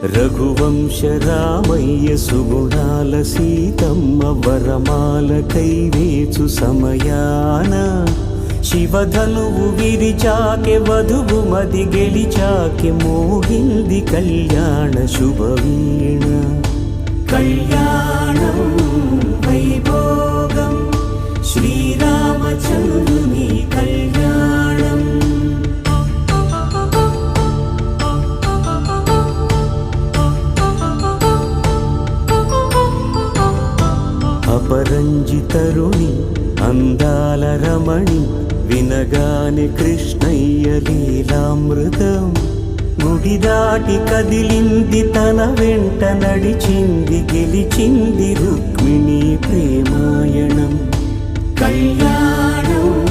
రఘువంశ రామయ్య సుగుణాల సీతమ్మ వరమాల కైవేచు సమయాన శివధనువు విరిచాకె వధువు మది గెలిచాకె మోగింది కళ్యాణ శుభవీణ. కళ్యాణం వైభోగం శ్రీరామచంద్రుని కళ్యాణం. అపరంజి తరుణి అందాల రమణి వినగానే కృష్ణయ్య లీలామృతం. గుడి దాటి కదిలింది తన వెంట నడిచింది గెలిచింది రుక్మిణి ప్రేమాయణం. కళ్యాణం